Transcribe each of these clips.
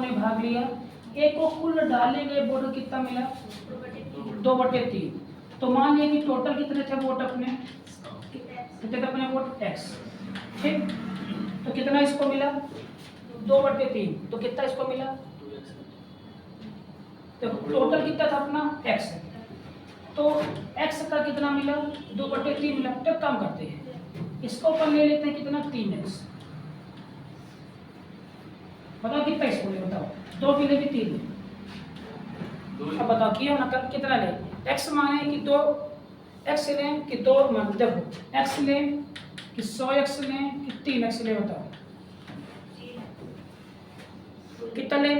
ने भाग लिया। ए को कुल डाले गए वोट कितना मिला? 2/3। तो मान लिया कि टोटल कितने थे वोट अपने? कितने थे अपने वोट? x। ठीक, तो कितना इसको मिला? 2/3। तो कितना इसको मिला? तो टोटल कितना था अपना? x। तो x का कितना मिला? 2/3 मिला। तो काम करते हैं, इसको अपन ले लेते हैं कितना? 3x। बताओ कितना इसको ले, बताओ। 2 मिले कि 3? अब बताओ किया ना, कल कितना ले? x माने कि 2 x लें कि 2 मान, देखो x लें कि 100x लें कि 3x लें, बताओ कितना ले?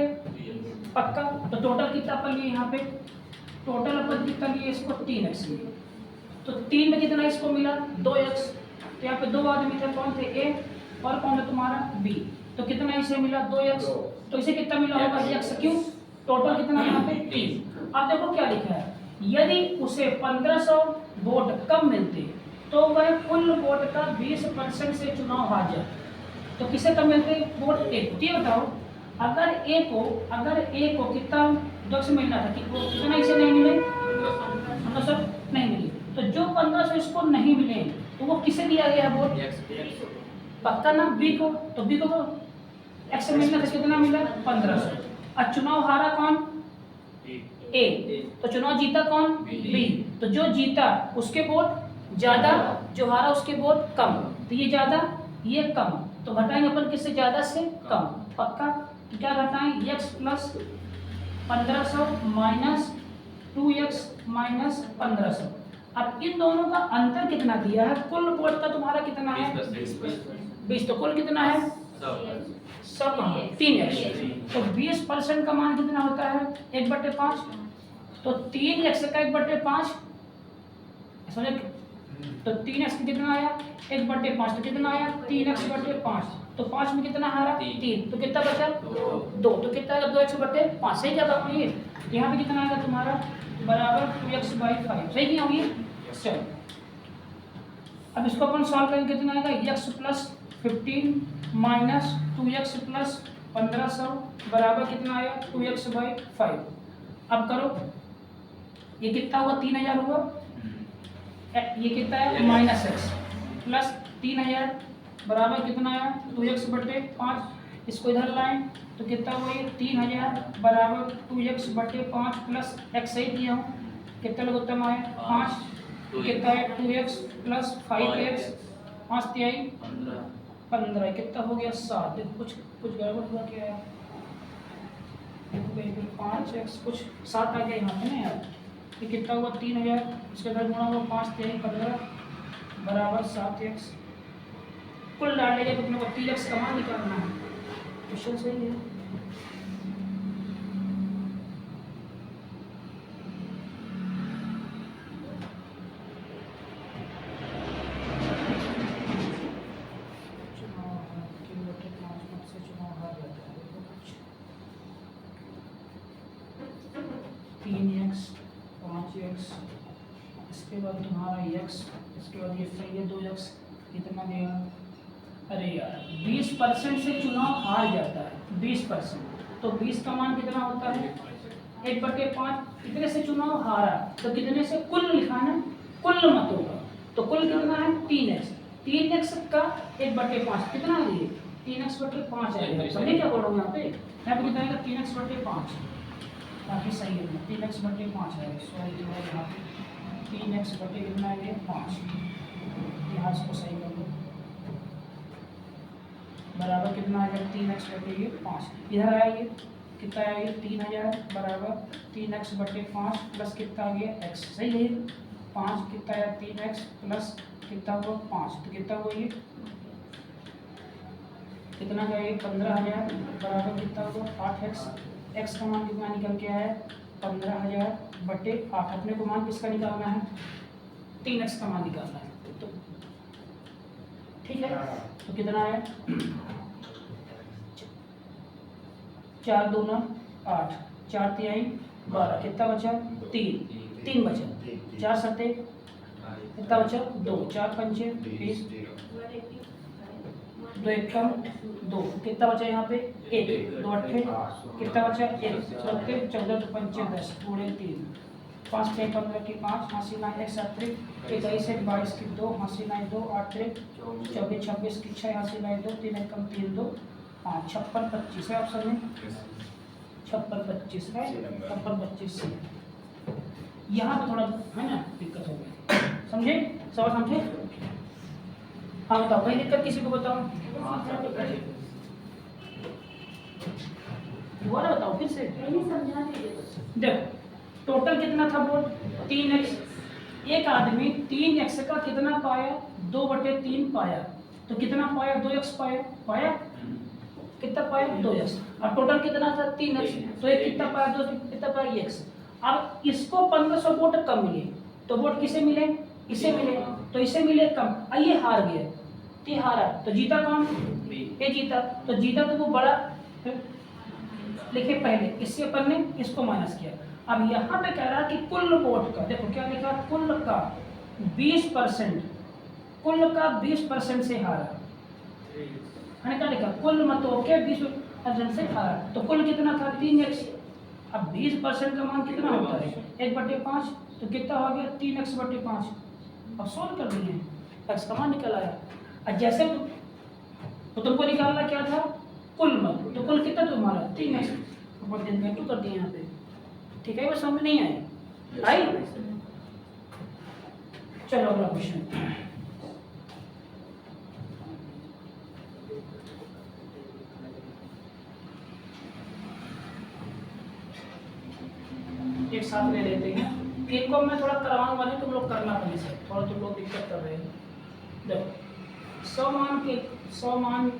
पक्का। तो टोटल कितना अपन लिए यहाँ पे? टोटल अपन कितना लिए इसको? 3x लिए। तो 3 में कितना इसको मिला? 2x। तो यहाँ पे 2 आदमी थे, कौन थे? a और कौन है तुम्हारा? b। तो कितना इसे मिला? 2x। तो इसे कितना मिला होगा? x क्यों? टोटल कितना यहाँ पे? 3। अब देखो क्या लिखा है, यदि उसे 1500 वोट कम मिलते तो वह कुल वोट का 20% से चुनाव हार जाता। तो किसे कम मिलते वोट? एक। ये बताओ, अगर ए को कितना 2 मिलना था कि कितना इसे नहीं मिले? 1500 नहीं मिली। तो जो 1500 इसको नहीं मिले तो वो किसे दिया गया वोट? पक्का ना? बी को। तो बी को एक्स मिलना था, कितना मिला? 1500। और चुनाव हारा कौन? ए। तो चुनाव जीता कौन? बी। तो जो जीता उसके वोट ज्यादा, जो हारा उसके वोट कम। तो ये ज्यादा, ये कम। तो घटाएंगे अपन किससे? ज्यादा से कम। पक्का। तो क्या घटाएं? x plus 1500 minus 2x minus 1500। अब इन दोनों का अंतर कितना दिया है? कुल वोट का तुम्हारा कितना है? 20। तो कुल कितना है? सब 3x। तो 20% का मान कितना होता है? 1/5। तो 3x का 1/5 समझे? तो 3x कितना आया? 1/5। तो कितना आया? 3x/5। तो 5 में कितना हारा? 3। तो कितना बचा? 2। तो कितना आएगा? 2x/5। सही क्या बात है? यहाँ पे कितना आएगा तुम्हारा? बराबर 2x/5। सही क्या हुई? चलो अब इसको अपन सॉल्व करेंगे, कितना आएगा? x plus 15 minus 2x plus 1500 बराबर कितना आया? 2x/5। अब करो, ये कितना हुआ? 3000 हुआ। ये कितना है? माइनस x प्लस 3000 बराबर कितना आया? 2x/5। इसको इधर लाएं तो कितना हुआ? ये 3000 बराबर 2x/5 प्लस x। सही किया हूँ? कितना लघुत्तम आया? 5। कितना है? 2x प्लस 5x 5 तिहाई 15। कितना हो गया? 7। देखो कुछ गड़बड़ हुआ क्या है? देखो 5x कुछ 7 आ गया यहाँ पे ना यार। ये कितना हुआ? 3000, इसके अंदर गुणा हुआ 5 तिहाई 15 बराबर 7x। कुल डाल लेंगे तो अपने को 3x का मान निकालना है। क्वेश्चन सही है। इसके बाद तुम्हारा x, इसके बाद ये सही है 2x। कितना देगा? अरे यार 20% से चुनाव हार जाता है। 20%। तो 20 का मान कितना होता है? 1/5। कितने से चुनाव हारा? तो कितने से? कुल लिखा ना, कुल मतों का। तो कुल कितना है? 3x। 3x का 1/5 कितना है? 3x/5 आएगा। समझे क्या बोल रहा हूँ यहाँ पे? यहाँ पे कितना आएगा? 3x/5। काफी सही है। 3x/5 है। सॉरी यहाँ पे 3x/5। यहाँ इसको सही कर लो। बराबर कितना आ गया? 3x/5। इधर आया ये कितना आया? ये 3000 बराबर 3x/5 प्लस कितना आ गया? x। सही है? 5 कितना आया? 3x प्लस कितना हुआ? 5। तो कितना हुआ? ये कितना गया? 15000 बराबर कितना हुआ? 8x। x का मान कितना निकल के आया? 15000/8। अपने को मान किसका निकालना है? 3x का मान निकालना है। तो ठीक है। तो कितना आया? 4 दूना 8, 4 तिहाई 12। कितना बचा? 3 बचा। 4 सत्ते कितना बचा? 2, 4 पंचे 20। 2 एक कम 2, कितना बचा यहाँ पे 1, 2 अट्ठे कितना बचा 1, 14 14 तो 5 10 पूरे 3 5 6 15 की 5 हासिल 9 1 7 21 1 22 की 2 हासिल 9 2 8 24 26 की 6 हासिल 9 2 3 एक कम 3 2 5 56 25 है ऑप्शन में 56 25 है 56 25 से यहाँ पे थोड़ा है ना दिक्कत हो गई, समझे सवाल समझे। हाँ बताओ कोई दिक्कत किसी को बताओ, दोबारा बताओ फिर से देखो टोटल कितना था बोल 3x, एक आदमी 3x का कितना पाया 2/3 पाया, तो कितना पाया 2x पाया कितना पाया 2x, और टोटल कितना था 3x, तो एक कितना पाया 2 कितना पाया x। अब इसको 1500 वोट कम मिले, तो वोट किसे मिले इसे मिले, तो इसे मिले कम, ये हार गया, तो ये हारा, तो जीता कौन ये जीता, तो जीता तो वो बड़ा लिखे पहले, इससे अपन ने इसको माइनस किया। अब यहाँ पे कह रहा कि कुल वोट का देखो क्या लिखा, कुल का 20%, कुल का 20% से हारा, मैंने क्या लिखा कुल मतों के 20% से हारा, तो कुल कितना था 3x, अब 20% का मान कितना होता है 1/5, तो कितना हो गया 3x/5, अब सोल्व कर दिए x का मान निकल आया। और जैसे तो तुमको निकालना क्या था कुल मत, तो कुल कितना तुम्हारा 3x, तो कर दिए यहाँ पे, ठीक है वो समझ नहीं आए आई। चलो अगला क्वेश्चन, एक साथ ले लेते हैं, इनको मैं थोड़ा करवाऊंगा नहीं, तुम लोग करना पड़े से थोड़ा, तुम लोग दिक्कत कर रहे हैं। देखो 100 मान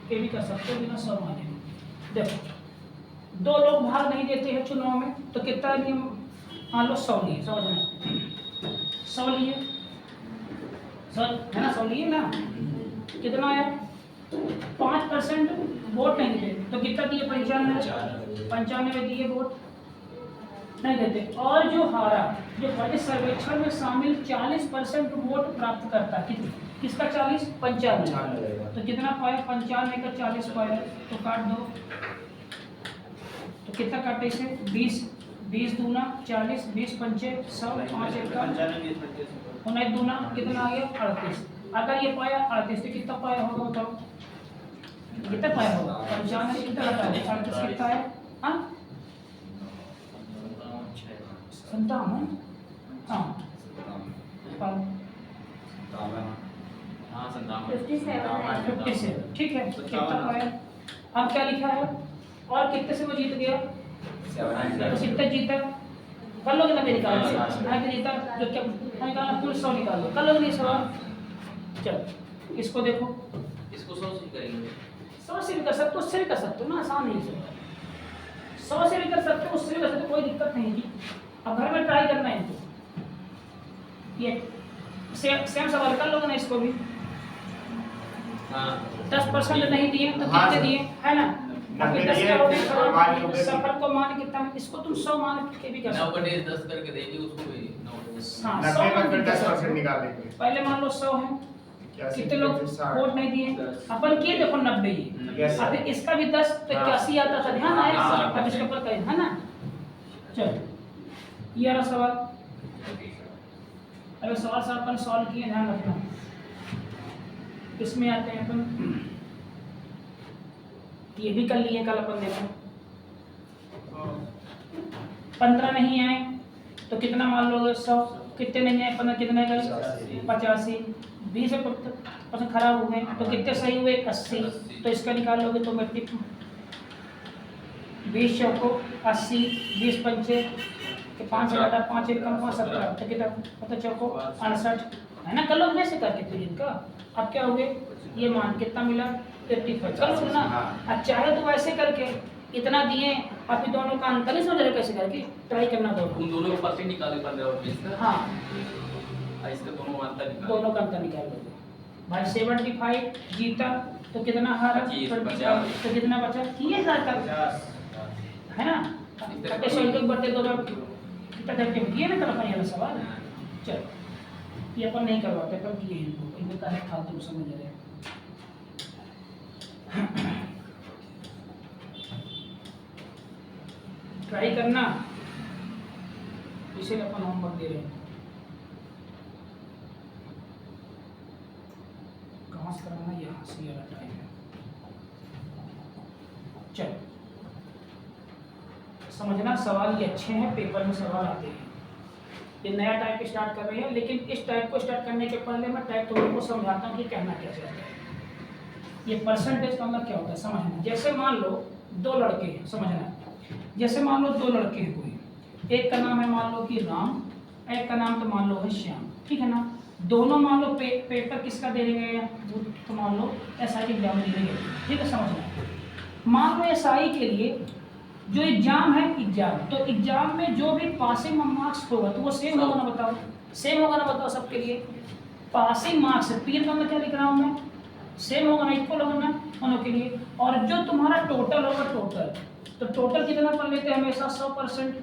के भी कर सकते हो बिना 100 मान के। देखो 2 लोग भाग नहीं देते हैं चुनाव में, तो कितना नियम मान लो 100 लिए, समझना 100 लिए 100 है ना, 100 लिए ना, कितना आया 5% वोट नहीं दिए, तो कितना दिए 95 दिए वोट नहीं देते, और जो हारा जो बड़े सर्वेक्षण में शामिल 40% वोट प्राप्त करता है, किसका 40 95, तो कितना पाया 95 का 40 पाया, तो काट दो, तो कितना काटे इसे 20 दूना 40 20 पंचे 100 5 एक का 19 दूना कितना आ गया 38, अगर ये पाया 38 तो कितना पाया होगा बताओ, कितना पाया होगा 95 कितना पाया 38 कितना है हाँ 57 हाँ 57 ठीक है, कितना पाया, अब क्या लिखा है और कितने से वो जीत गया, तो कितना जीता कर लोगे ना मेरी निकाल से जीता जो क्या निकालना कुल 100 निकाल लो, कर लोगे नहीं सवाल। चलो इसको देखो, इसको 100 से करेंगे, 100 से भी कर सकते हो, उससे भी कर सकते हो ना, आसान नहीं है, 100 से भी कर सकते हो उससे भी कर सकते हो, कोई दिक्कत नहीं है। अब घर में ट्राई करना है इनको, ये सेम सवाल कर लोगे ना इसको भी, 10% नहीं दिए तो कितने दिए है ना, सफर को मान कितना, इसको तुम 100 मान के भी कर सकते हो, 10 करके देंगे उसको भी 90% निकाल देंगे, पहले मान लो 100 है, कितने लोग वोट नहीं दिए अपन किए, देखो 90 ही, अब इसका भी 10 तो 81 आता था, ध्यान आया, अब इसके ऊपर करें है ना। चलो ये रहा सवाल, अगर सवाल से अपन सॉल्व किए ध्यान रखना, इसमें आते हैं अपन, ये भी कर लिए कल अपन, देखो 15 नहीं आए तो कितना मान लोगे 100, कितने नहीं आए 15 कितने गए 85, 20% खराब हो गए तो कितने सही हुए 80, तो इसका निकाल लोगे तो मैट्रिक 20 चौको 80 20 पंचे 5 5 एक कम 5 17, तो कितना पता चौको 68 है ना, कर लो वैसे करके फिर इनका, अब क्या हो गए ये मान कितना मिला 55, कर लो ना, अब चाहे तो वैसे करके इतना दिए, आप ही दोनों का अंतर नहीं समझ रहे कैसे करके ट्राई करना, उन दोनों का परसेंट निकाले 15 और 20 का, हाँ इसका दोनों का अंतर निकाले, दोनों का अंतर निकाल लोगे भाई, 75 जीता तो कितना हारा 25, तो कितना बचा किए जाता है ना, ऐसे एक बढ़ते दो बार कितना करके किए ना, कर अपन ये सवाल। चलो ये अपन नहीं करवाते, अपन किए इनको, इनको कहे फालतू समझ रहे हैं। ट्राई करना, इसीलिए अपन होमवर्क दे रहे हैं। कहाँ से कराना, यहाँ से ये वाला टाइम है। चलो समझना, सवाल ये अच्छे हैं, पेपर में सवाल आते हैं। ये नया टाइप स्टार्ट कर रहे हैं, लेकिन इस टाइप को स्टार्ट करने के पहले मैं टाइप थोड़ी को समझाता हूँ कि कहना क्या चाहता है। ये परसेंटेज का मतलब क्या होता है समझना। जैसे मान लो दो लड़के हैं, समझना, जैसे मान लो दो लड़के हैं कोई, एक का नाम है मान लो कि राम, एक का नाम तो मान लो है श्याम, ठीक है ना। दोनों मान लो पेपर किसका दे रहे हैं, तो मान लो एसआई के एग्जाम दे रहे हैं, ठीक है। समझना, मान लो एसआई के लिए जो एग्जाम है एग्जाम, तो एग्जाम में जो भी पासिंग मार्क्स होगा तो वो सेम होगा ना, बताओ सेम होगा ना, बताओ सबके लिए। पासिंग मार्क्स पीएम का मैं क्या लिख रहा हूँ मैं, सेम होगा ना, इक्वल होगा ना दोनों के लिए। और जो तुम्हारा टोटल होगा, टोटल तो टोटल कितना कर लेते हैं हमेशा 100%।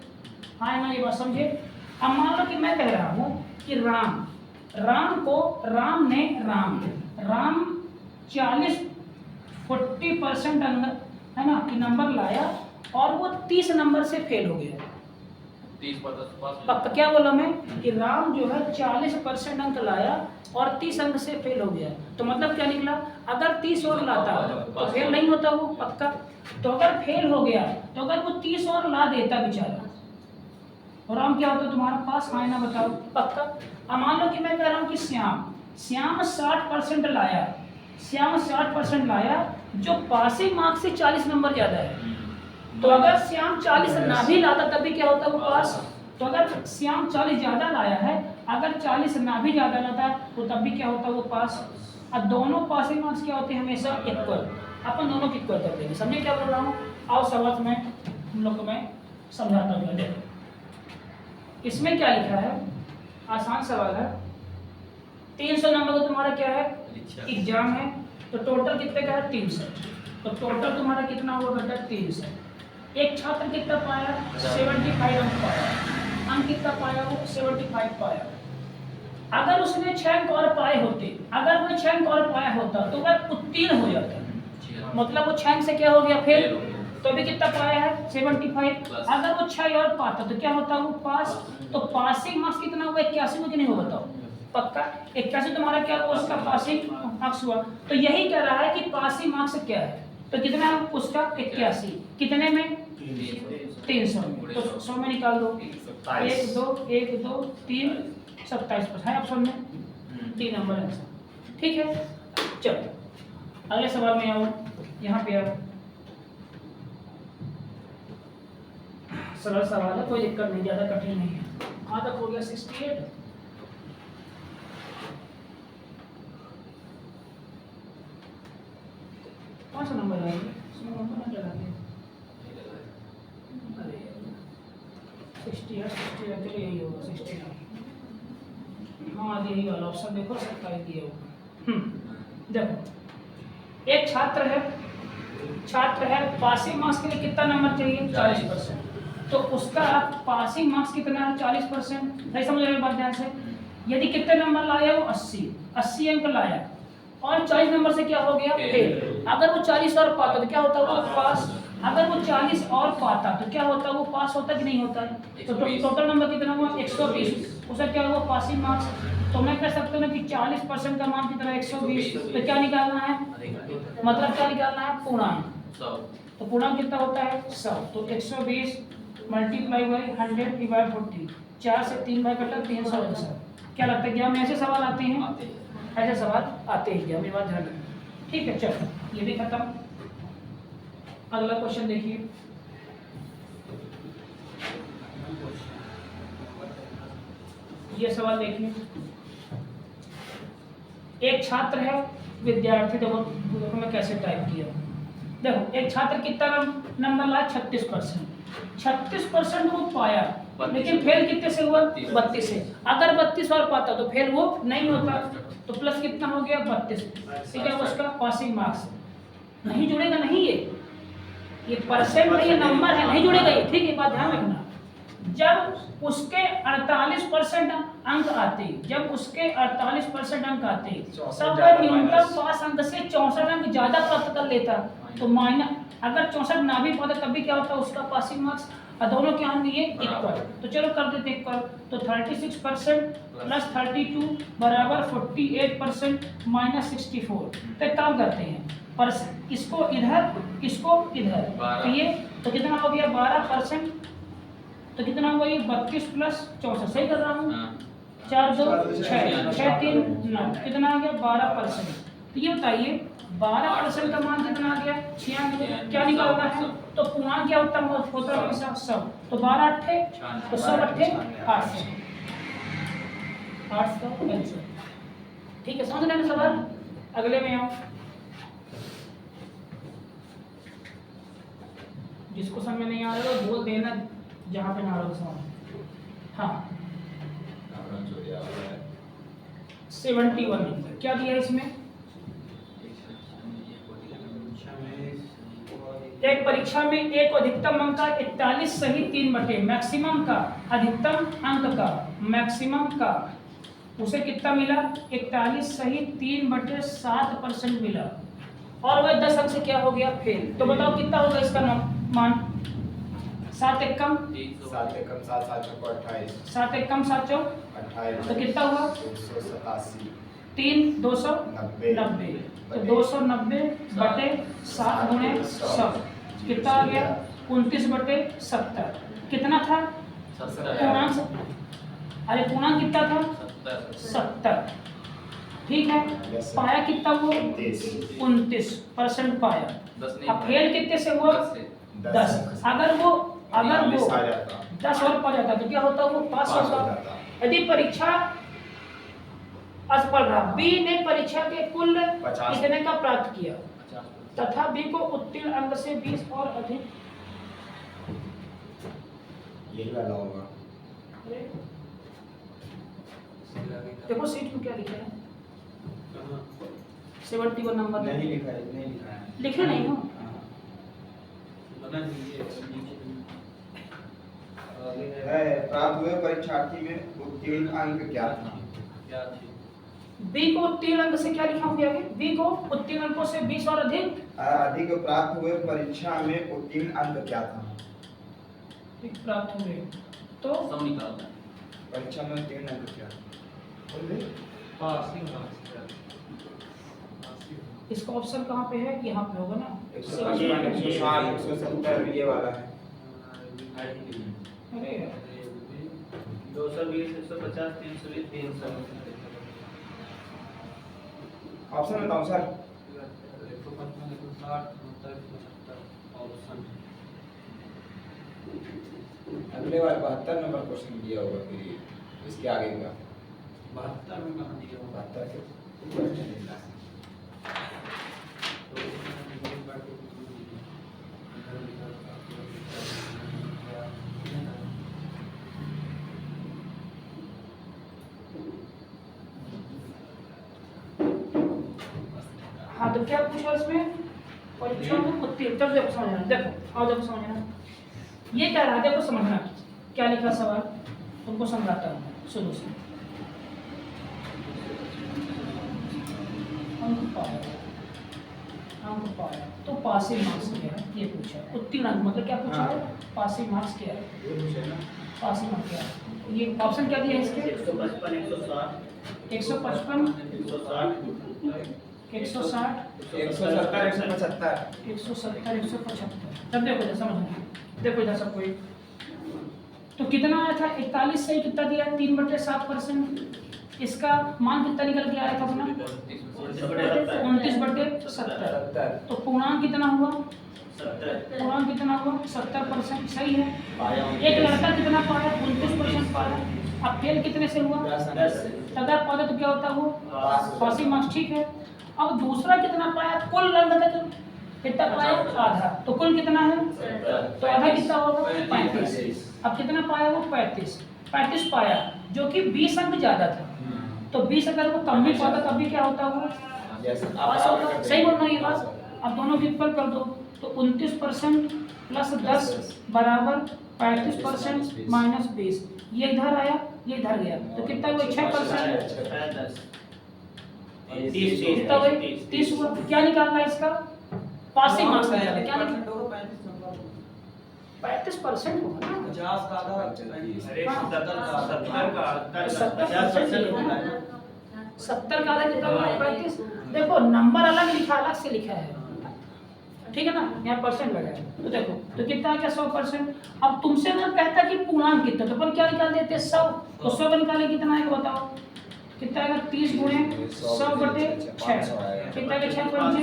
हाँ ना, ये बात समझे। अब मान लो कि मैं कह रहा हूँ कि राम ने 40% अंदर है ना कि नंबर लाया और वो 30 नंबर से फेल हो गया। 30% पक्का क्या बोला मैं कि राम जो है 40% अंक लाया और 30 अंक से फेल हो गया। तो मतलब क्या निकला, अगर 30 और लाता तो फेल नहीं होता वो, पक्का। तो अगर फेल हो गया तो अगर वो 30 और ला देता बेचारा, और राम क्या होता तुम्हारा पास, हाँ ना बताओ, पक्का। अब मान लो कि मैं कह रहा हूँ कि श्याम 60% लाया, श्याम 60% लाया, जो पासिंग मार्क्स से 40 नंबर ज्यादा है। तो अगर श्याम 40 ना भी लाता तब भी क्या होता वो पास। तो अगर श्याम 40 ज्यादा लाया है, अगर 40 ना भी ज्यादा लाता तो तब भी क्या होता वो पास। अब दोनों पासिंग मार्क्स क्या होते हैं हमेशा इक्वल, अपन दोनों की इक्वल कर देंगे। समझे क्या बोल रहा हूँ। आओ सवाल में हम लोग को मैं समझाता हूँ। देखो इसमें क्या लिखा है, आसान सवाल है। 300 नंबर का तुम्हारा क्या है एग्जाम है, तो टोटल कितने का है 300। तो टोटल तुम्हारा कितना हुआ बेटा 300। एक छात्र कितना पाया 75 अंक पाया, अंक कितना पाया वो 75 पाया। अगर उसने 6 अंक और पाए होते, अगर वो 6 अंक और पाया होता तो वह उत्तीर्ण हो जाता, मतलब वो 6 अंक से क्या हो गया फेल। तो अभी कितना पाया है 75। अगर वो 6 और पाता तो क्या होता वो पास। तो पासिंग मार्क्स कितना हुआ 81 में कि नहीं हो बताओ, पक्का 81 तुम्हारा क्या हुआ उसका पासिंग मार्क्स हुआ। तो यही कह रहा है कि पासिंग मार्क्स क्या है, तो कितना है उसका 81, कितने में 300 में। तो 100 में निकाल दो, 1 2 1 2 3 27 है ऑप्शन में 3 नंबर आंसर, ठीक है। चलो अगले सवाल में आओ, यहाँ पे आओ। सरल सवाल है, कोई दिक्कत नहीं, ज्यादा कठिन नहीं है। कहाँ तक हो गया 68। कौन सा नंबर है इसमें, नंबर ना लगा दिया। अरे 60 चलो यही होगा 69। हाँ यही वाला ऑप्शन देखो 27 दिया होगा। देखो एक छात्र है पासिंग मार्क्स के लिए कितना नंबर चाहिए 40%। तो उसका पासिंग मार्क्स कितना है 40%। नहीं समझ रहे बात ध्यान से। यदि कितने नंबर लाया वो 80 अंक लाया और 40 नंबर से क्या हो गया फेल। अगर वो 40 और पाता तो क्या होता वो पास। अगर वो 40 और पाता तो क्या होता वो पास होता कि नहीं होता है। तो टोटल नंबर कितना हुआ 120, उसका क्या हुआ पासिंग मार्क्स। तो मैं कह सकता हूँ ना कि 40% का मान कितना 120। तो क्या निकालना है, मतलब क्या निकालना है पूर्णांक। तो पूर्णांक कितना होता है 100। तो 120 मल्टीप्लाई बाई 100 डिवाइड 40, 4 से 3 बार कटा 300 आंसर। क्या लगता है एग्जाम में ऐसे सवाल आते हैं, ऐसे सवाल आते हैं एग्जाम में, बात ध्यान रखना, ठीक है। चलो ये भी खत्म। अगला क्वेश्चन देखिए, ये सवाल देखिए। एक छात्र है विद्यार्थी, देखो मैं कैसे टाइप किया। देखो एक छात्र कितना नंबर लाया 36% वो पाया, लेकिन फेल कितने से हुआ 32 से। अगर 32 और पाता तो फेल वो नहीं होता। तो प्लस कितना हो गया 32, ठीक है। उसका पासिंग मार्क्स नहीं जुड़ेगा, नहीं ये परसेंट नहीं, ये नंबर है, नहीं जुड़ेगा ये, ठीक है। बात ध्यान रखना, जब उसके 48% अंक आते, जब उसके 48% अंक आते, तब वह न्यूनतम पास अंक से 64 अंक ज्यादा प्राप्त कर लेता। तो माइनस अगर 64 ना भी पाता तब भी क्या होता, उसका पासिंग मार्क्स, और दोनों क्या होंगे ये इक्वल। तो चलो कर देते इक्वल। तो 36% प्लस 32 बराबर 48% माइनस 64। तो एक काम करते हैं, पर इसको इधर इसको इधर, तो ये तो कितना हो गया 12%। तो कितना हुआ ये 32 प्लस 64, सही कर रहा हूँ? 4 2 6 6 3 9, कितना आ गया 12%। तो ये बताइए 12% का मान कितना आ गया 96। क्या निकालना है? तो पूर्णांक क्या होता है हमेशा 100। तो 12 अट्ठे तो 100 अट्ठे 800 आंसर। ठीक है, समझ लेना सवाल। अगले में आओ, जिसको समझ नहीं आ रहा वो बोल देना, जहाँ पे ना आ रहा समझ। हाँ 71 नंबर क्या दिया है इसमें? एक परीक्षा में एक अधिकतम अंक का 41 सही 3/, मैक्सिमम का अधिकतम अंक का मैक्सिमम का उसे कितना मिला 41 सही 3/7% मिला, और वह 10 अंक से क्या हो गया फेल। तो बताओ कितना होगा इसका मान? 7 एकम 7 एकम 7 7 चौको 28 7 एकम 7 चौक 28 तो कितना हुआ 187 3 290। तो 290 बटे 7 गुणे 100 कितना आ गया 29/70। कितना था पूर्णांक? अरे पूर्णांक कितना था 70। ठीक है, पाया कितना वो 29% पाया। अब फेल कितने से हुआ 10। अगर वो 10 और पा जाता तो क्या होता, वो पास होता। यदि परीक्षा असफल रहा, बी ने परीक्षा के कुल कितने का प्राप्त किया तथा बी को उत्तीर्ण अंक से 20 और अधिक, यही वाला होगा। देखो सीट में क्या लिखा है 71 नंबर नहीं लिखा है, नहीं लिखा है, लिखे नहीं हो। प्राप्त हुए परीक्षार्थी में उत्तीर्ण अंक क्या था? बी को उत्तीर्ण अंक से क्या लिखा हो गया? बी को उत्तीर्ण अंकों से 20 और अधिक प्राप्त हुए परीक्षा में उत्तीर्ण अंक क्या था? प्राप्त हुए तो सब निकालना है। परीक्षा में उत्तीर्ण अंक क्या था? इसका ऑप्शन कहाँ पे है? यहाँ पे होगा ना 155 160 170 ये वाला है। अरे 220 150 320 300 ऑप्शन बताओ सर। अगले बार 72 नंबर क्वेश्चन दिया होगा, फिर इसके आगे का 72 में कहां दिया होगा? 72 के ऊपर चलेगा। हाँ तो क्या पूछा इसमें? परीक्षा में उत्तीर्ण। तब देखो समझना, देखो आओ देखो समझना, ये क्या रहा देखो समझना क्या लिखा सवाल, तुमको समझाता हूँ शुरू से। अंक पाया तो पासिंग मार्क्स क्या है ये पूछा। उत्तीर्ण अंक मतलब क्या पूछा है? पासिंग मार्क्स क्या है? पासिंग मार्क्स क्या है? ये ऑप्शन क्या दिया है इसके? 155 160 155 160 160 170 175 170 175। तब देखो इधर समझना, देखो इधर सब कोई। तो कितना आया था 41 से कितना दिया 3/7%। इसका मान कितना निकल के आया था अपना 29/70। तो पूर्णांक कितना हुआ? पूर्णांक कितना हुआ 70%। सही है। एक लड़का कितना पाया 29% पाया। अब फेल कितने से हुआ 10। तदा पाया तो क्या होता वो पासिंग मार्क्स। ठीक है, अब दूसरा कितना पाया कुल अंक का कितना पाया आधा। तो कुल कितना है तो आधा कितना होगा 35। अब कितना पाया वो 35 पाया, जो कि 20 अंक ज्यादा था। तो 20 अगर वो कम भी पाता तब भी क्या होता वो पास होता। सही बोल रहा हूँ ये बात। अब दोनों को इक्वल कर दो तो 29% प्लस 10 बराबर 35% माइनस 20। ये इधर आया, ये इधर गया, तो कितना हुआ? 6%। 10 कितना हुआ? 30 हुआ। क्या निकालना है इसका? पासिंग मार्क्स निकालना है। क्या निकालना? 35% होगा ना। 50 का आधा अरे हाँ। 70 का 70 का आधा कितना हुआ? 35। देखो नंबर अलग लिखा, अलग से लिखा है, ठीक है ना, यहाँ परसेंट लगा है। तो देखो तो कितना आ गया? 100%। अब तुमसे अगर कहता कि पूर्णांक कितना, तो अपन क्या निकाल देते? 100। तो 100 का निकाले कितना आएगा बताओ? कितना आएगा? 30 गुणे 100 बटे 6। कितना आएगा? 6 पंचे।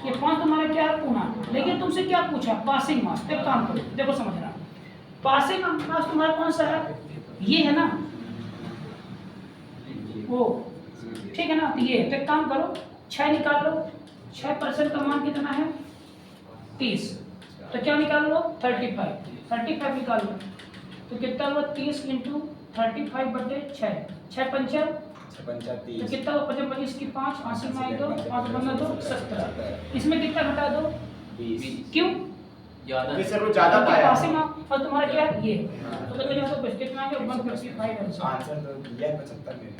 ये 5 तुम्हारा क्या है? पूर्णांक। लेकिन तुमसे क्या पूछा? Passing marks. एक काम करो, देखो समझना, पासिंग मार्क्स तुम्हारा कौन सा है? ये है ना, वो, ठीक है ना। तो ये, तो एक काम करो, 6 निकाल लो। 6% का मान कितना है? 30। तो क्या निकाल लो? 35 निकाल लो। तो कितना हुआ? 30 इंटू 35 बटे 6। 6 पंचा, तो कितना हुआ? 55 25 की 5, 80 में आई 2, 5 बना 2, 70। इसमें कितना घटा दो? 20। क्यों? ज्यादा सर वो ज्यादा क्योंकि पाया। पासिंग मार्क्स और तुम्हारा क्या है? ये। तो देखो यहाँ तो कितना है? 155 आंसर। आंसर तो दिया 75 में।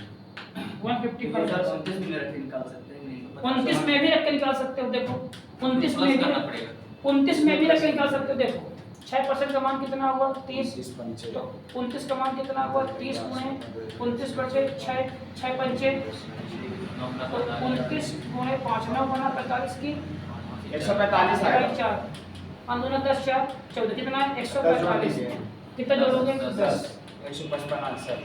155 सर आंसर। 29 में रख के निकाल सकते हैं, नहीं तो 29 में भी रख के निकाल सकते हो। देखो 29 में प्लस भी, करना पड़ेगा। 29 में भी रख के निकाल सकते हो। देखो 6% का मान कितना हुआ? 30। 30 पंचे। तो 29 का मान कितना हुआ? 30 गुणे 29 बटे 6, 6 पंचे, तो 29 गुणे 5, 9 बना 45 की 145 आएगा। 4, 5 दूना 10, 4 14, कितना है? 10 जोड़ 145। लीजिए। कितना जोड़ोगे? 10। 155 आंसर।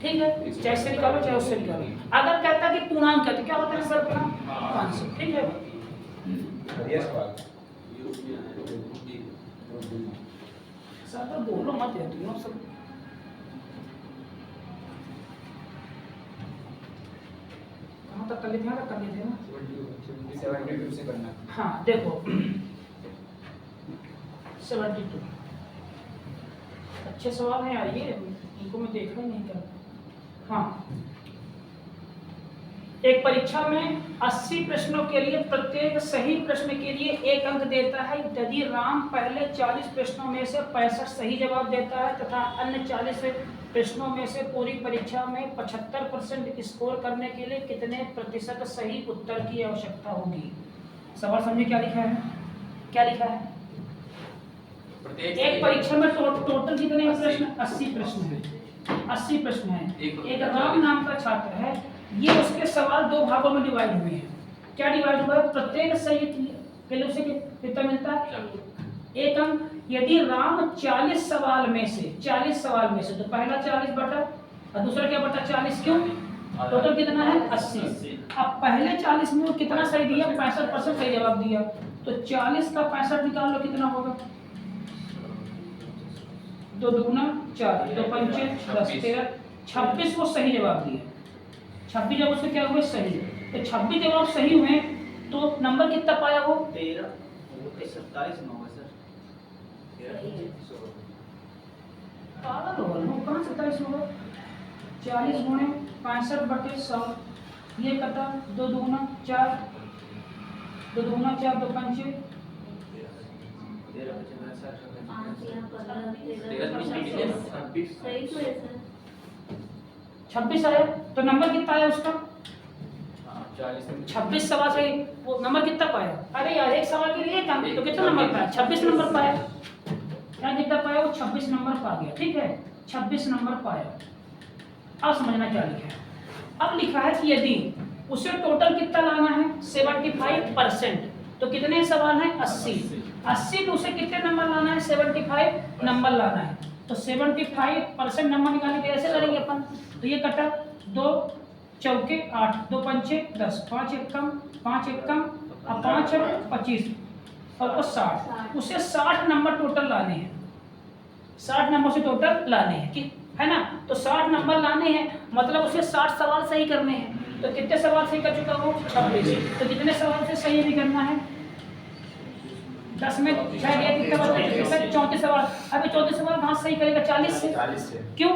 ठीक है, चाहे से निकालो चाहे उससे निकालो। अगर कहता कि पूर्णांक है तो क्या होता है सर? पूर्णांक 500। ठीक है, बढ़िया सवाल। सर तो बोलो मत यार तुम लोग सब। कहाँ तक कर लेते हैं? कर लेते हैं ना। 72 से करना। हाँ देखो 72 अच्छे सवाल हैं यार, ये इनको मैं देख रहा नहीं कर। हाँ, एक परीक्षा में 80 प्रश्नों के लिए प्रत्येक सही प्रश्न के लिए 1 अंक देता है यदि राम पहले 40 प्रश्नों में से 65 सही जवाब देता है तथा अन्य 40 प्रश्नों में से पूरी परीक्षा में 75% स्कोर करने के लिए कितने प्रतिशत सही उत्तर की आवश्यकता होगी। सवाल समझे क्या लिखा है? क्या लिखा है? एक परीक्षा में टोटल कितने प्रश्न? 80 प्रश्न है। 80 प्रश्न है। एक राम नाम का छात्र है, ये उसके सवाल 2 भागों में डिवाइड हुए हैं। क्या डिवाइड हुआ है? प्रत्येक सही के लिए उसे कितना मिलता है? 1 अंक। यदि राम 40 सवाल में से तो पहला 40 बटा और दूसरा क्या बटा 40, क्यों? टोटल कितना है? 80। अब पहले 40 में वो कितना सही दिया? 65% सही जवाब दिया। तो 40 का 65 निकाल लो, कितना होगा? 2 दूना 4, 2 पंचे 10, 13, 26 वो सही जवाब दिया। 26 जब उसके क्या हुए? सही। तो 26 जवाब सही हुए तो नंबर कितना पाया वो? 13 27 में होगा सर। पागल होगा ना, कहाँ 27 होगा? 40 गुणे 65 बटे 100, ये कटा 2 दूना 4, 2 दूना 4, 2 पंचे 26 आया। तो नंबर कितना आया उसका? 26 सवाल से वो नंबर कितना पाया? अरे यार एक सवाल के लिए एक अंक, तो कितना नंबर पाया? 26 नंबर पाया। क्या कितना पाया? वो 26 नंबर पा गया। ठीक है, 26 नंबर पाया। अब समझना क्या लिखा है। अब लिखा है कि यदि उसे टोटल कितना लाना है? 75%। तो कितने सवाल हैं? 80। 80 में उसे कितने नंबर लाना है? 75 नंबर लाना है। तो 75% नंबर निकालने के ऐसे करेंगे अपन। तो ये कटा 2 चौके 8, 2 पंचे 10, 5 एक कम, 5 एक कम, अब 5 है 25 और वो 60। उसे 60 नंबर टोटल लाने हैं। 60 नंबर से टोटल लाने हैं, कि है ना? तो 60 नंबर लाने हैं, मतलब उसे 60 सवाल सही करने हैं। तो कितने सवाल सही कर चुका वो? 26। तो कितने सवाल से सही भी करना है? 10 में 6 दिया, कितना बचा? 34 सवाल। अभी 34 सवाल कहाँ सही करेगा? 40 से। 40 से। क्यों?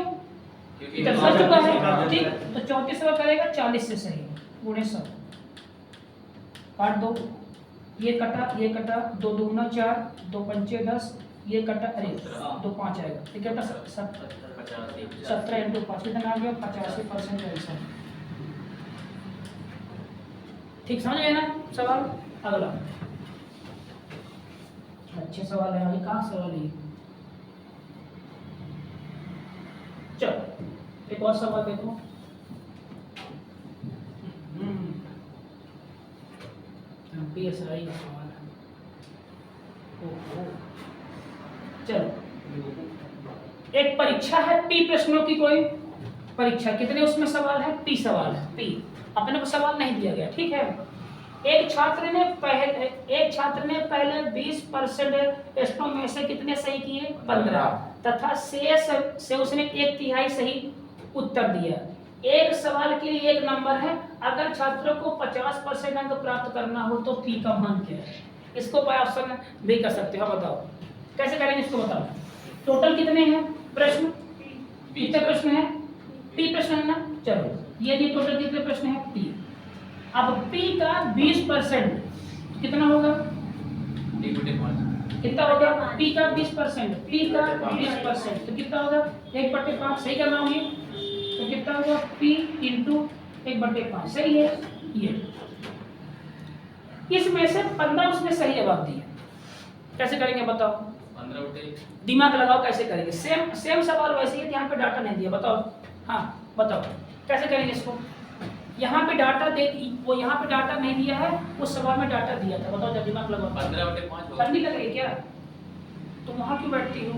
क्योंकि कर चुका है। ठीक, तो 34 सवाल करेगा 40 से सही गुणे 100, काट दो ये कटा, दो दूना 4, दो पंचे 10, ये कटा, अरे दो 5 आएगा, ये क्या 17 इंटू 5 कितना आ गया 85% आंसर। ठीक समझ गए ना सवाल। अगला अच्छे सवाल है, आगे कहाँ सवाल है। चलो एक और सवाल देखो। PSI का सवाल है। ओहो। चलो एक परीक्षा है P प्रश्नों की, कोई परीक्षा, कितने उसमें सवाल है, P सवाल है, P अपने को सवाल नहीं दिया गया, ठीक है। एक छात्र ने पहले 20% प्रश्नों में से कितने सही किए, 15, तथा शेष से उसने 1/3 सही उत्तर दिया। एक सवाल के लिए 1 नंबर है, अगर छात्रों को 50% अंक प्राप्त करना हो तो P का मान क्या है। इसको कोई ऑप्शन भी कर सकते हो, बताओ कैसे करेंगे इसको, बताओ। टोटल कितने हैं प्रश्न, कितने प्रश्न हैं, P प्रश्न है ना। चलो ये टोटल कितने प्रश्न हैं, P। अब P का 20% कितना होगा, कितना होगा, P का 20%, P का 20% तो कितना होगा 1/5, सही करना होगी। तो कितना होगा P इंटू 1/5, सही है। ये इसमें से 15 उसने सही जवाब दिया, कैसे करेंगे बताओ, 15 दिमाग लगाओ कैसे करेंगे। सेम सवाल वैसे ही है, यहाँ पे डाटा नहीं दिया, बताओ। हाँ बताओ कैसे करेंगे इसको। यहाँ पे डाटा वो यहाँ पे डाटा नहीं दिया है, उस सवाल में डाटा दिया था, बताओ जब दिमाग लगाओ। 15/5 ठंडी लग रही क्या, तुम वहाँ क्यों बैठती हो।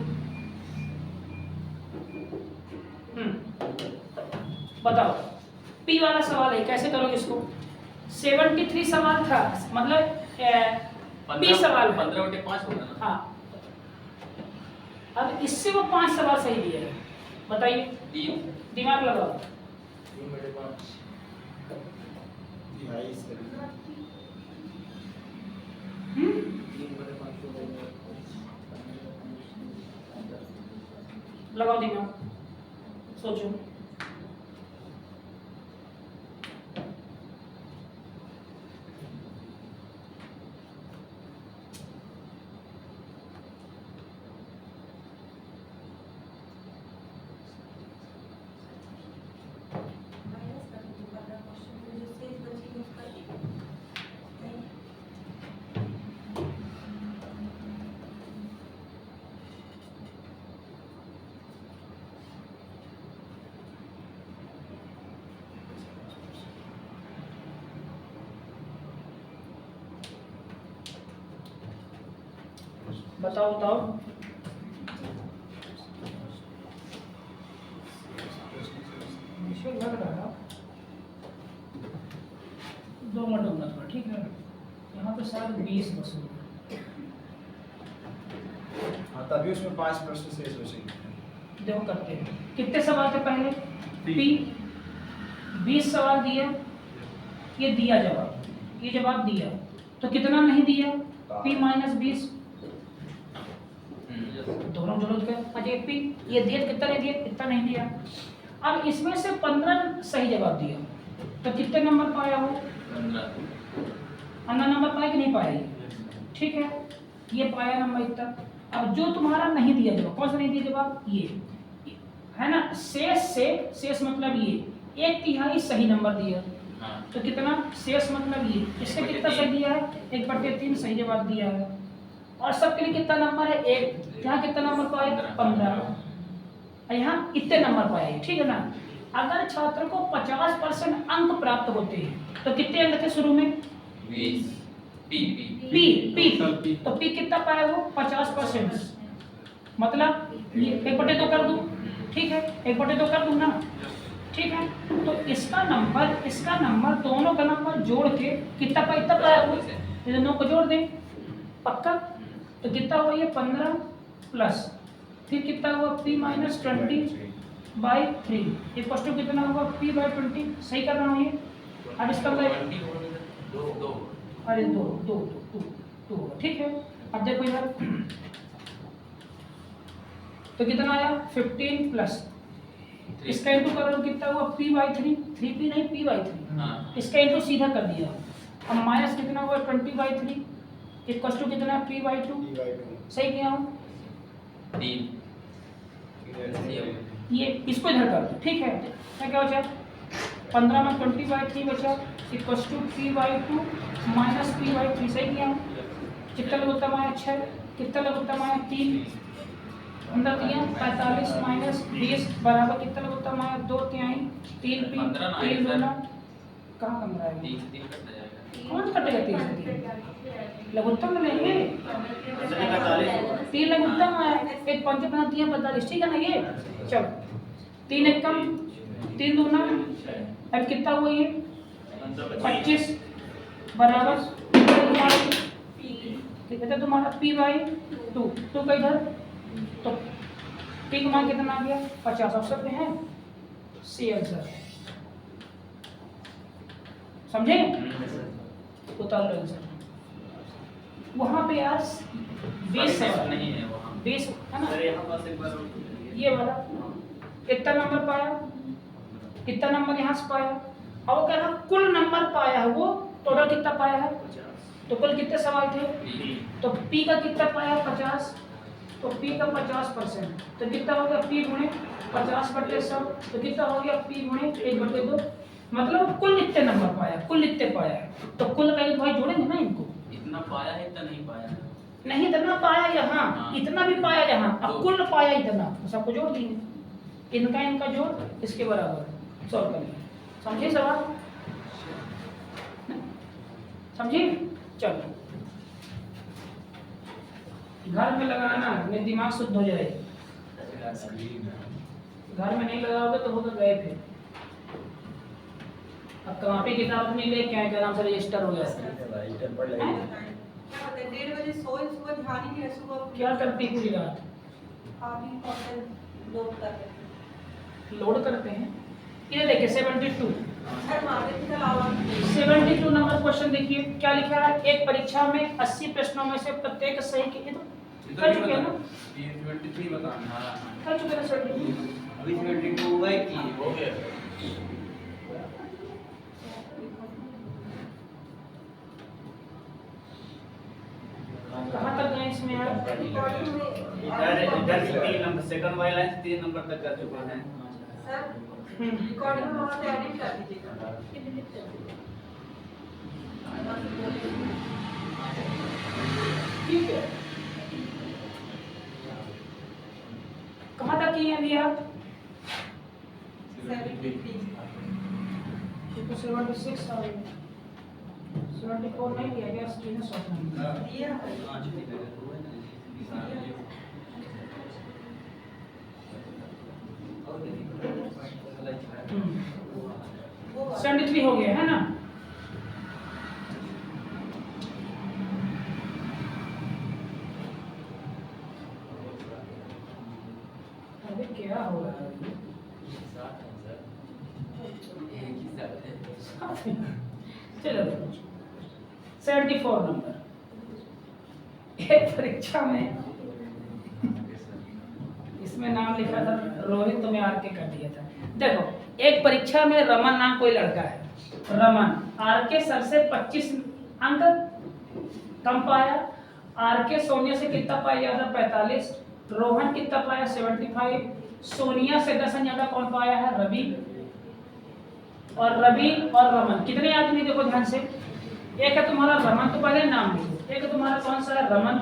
बताओ P वाला सवाल है, कैसे करोगे इसको। 73 सवाल था, मतलब P सवाल है 15/5 होगा ना। हाँ, अब इससे वो 5 सवाल सही दिए हैं, बताइए, दिमाग लगाओ। लगाओ दिमाग, सोचो। बताओ बताओ। मुझे लग रहा 2 मिनट होना था, ठीक है। यहाँ पे शायद 20 बस होगा। हाँ तभी उसमें 5 प्रश्न शेष बचेंगे। देखो करते हैं, कितने सवाल थे पहले, P 20 सवाल दिए, ये दिया जवाब, ये जवाब दिया, तो कितना नहीं दिया, P - 20, दोनों जोड़ो के P, ये दिया कितना नहीं दिया, इतना नहीं दिया। अब इसमें से 15 सही जवाब दिया, तो कितने नंबर पाया वो, 15 नंबर पाया कि नहीं पाया ये, ठीक है, ये पाया नंबर इतना। अब जो तुम्हारा नहीं दिया जवाब, कौन सा नहीं दिया जवाब, ये है ना, शेष मतलब ये 1/3 सही नंबर दिया, तो कितना शेष मतलब ये, इससे कितना सही दिया है, 1/3 सही जवाब दिया है। और सबके लिए कितना नंबर है, 1, यहाँ कितना नंबर पाए, 15, यहाँ इतने नंबर पाए, ठीक है ना। अगर छात्र को 50% अंक प्राप्त होते हैं तो कितने अंक थे शुरू में, 20 P तो P कितना पाया वो, 50%, मतलब ये 1/2 कर दूं, ठीक है, 1/2 कर दूं ना, ठीक है। तो इसका नंबर दोनों का नंबर जोड़ के कितना पाया वो, दोनों को जोड़ दें, पक्का। तो कितना हुआ ये 15 प्लस फिर कितना हुआ P - 20/3 इक्वल टू कितना हुआ P/20, सही कर रहा हूँ ये। अब इसका अरे दो, ठीक है। अब देखो इधर, तो कितना आया 15 प्लस इसका इंटू करो, कितना हुआ P/3, 3P नहीं P/3, इसका इंटू सीधा कर दिया। अब माइनस कितना हुआ 20/3, इक्वल टू कितना P/2 सही किया हूँ 3 ये इसको इधर कर दो ठीक है क्या बचा 15 में 20/3 बचा equal to P/2 minus P/3 सही किया हूँ कितना लघुत्तम आया 6 कितना लघुत्तम आया 3 अंदर दिया 45 माइनस 20 बराबर कितना लघुत्तम आया 2/3 3 P 3 दोनों कहाँ कम रहा है 3 3 कट जाएगा कौन कटेगा 3 से 3 लघुत्तम में नहीं है 3 लघुत्तम आया एक पंच बना दिया 45 ठीक है ना ये चलो 3 एक कम 3 दूना अब कितना हुआ ये 25 बराबर कितना तुम्हारा P/2 2 का इधर तो P का मान कितना आ गया 50 ऑप्शन में है सी आंसर समझे उतार लो आंसर वहां पे यार 20 सवाल नहीं है वहाँ 20 है ना सर यहाँ पास एक बार ये वाला कितना नंबर पाया कितना नंबर यहाँ से पाया और वो कह रहा कुल नंबर पाया है वो टोटल कितना पाया है तो कुल कितने सवाल थे तो P का कितना पाया 50 तो P का 50% तो कितना हो गया P गुणे 50/100 तो कितना हो गया P गुणे 1/2 मतलब कुल इतने नंबर पाया कुल इतने पाया तो कुल का भाई जोड़ेंगे ना इनको इतना पाया है इतना नहीं पाया है नहीं इतना पाया यहाँ हाँ। इतना भी पाया यहाँ अब तो- कुल पाया इतना तो सबको जोड़ देंगे इनका जोड़ इसके बराबर सॉल्व करेंगे समझे सवाल समझे चलो घर में लगाना मेरे दिमाग शुद्ध हो जाए घर में नहीं लगाओगे तो होगा गए फिर अब कॉपी किताब अपनी लेके आए क्या नाम से रजिस्टर हो गया हैं? 1:30 बजे सोए सुबह ध्यान ही नहीं है सुबह क्या करती पूरी रात आप ही कॉन्टेंट लोड कर रहे हैं लोड करते हैं ये देखिए 72 सर मार्केट के अलावा 72 नंबर क्वेश्चन देखिए क्या लिखा है एक परीक्षा में 80 प्रश्नों में से प्रत्येक सही के ये तो कर चुके हैं ना 23 बताना कर चुके हैं सर अभी 22 हुआ है कि हो गया कहाँ तक गए इसमें यार रिकॉर्डिंग में इधर से 3 नंबर सेकंड वाली लाइन से 3 नंबर तक कर चुका है सर रिकॉर्डिंग में वहाँ से एडिट कर दीजिएगा ठीक है कहाँ तक किए अभी आप 73 तो 76 आ गए 74 नहीं किया गया स्क्रीन शॉट नहीं दिया है वो 73 हो गया है ना अबे क्या हो रहा है चलो 74 नंबर एक परीक्षा में इसमें नाम लिखा था रोहित तुम्हें आर के कर दिया था देखो एक परीक्षा में रमन नाम कोई लड़का है रमन आर के सर से 25 अंक कम पाया आर के सोनिया से कितना पाया ज्यादा 45 रोहन कितना पाया 75 सोनिया से 10 अंक ज्यादा कौन पाया है रवि और रमन कितने आदमी देखो ध्यान से एक है तुम्हारा रमन तो पहले नाम लिखो एक तुम्हारा कौन सा है रमन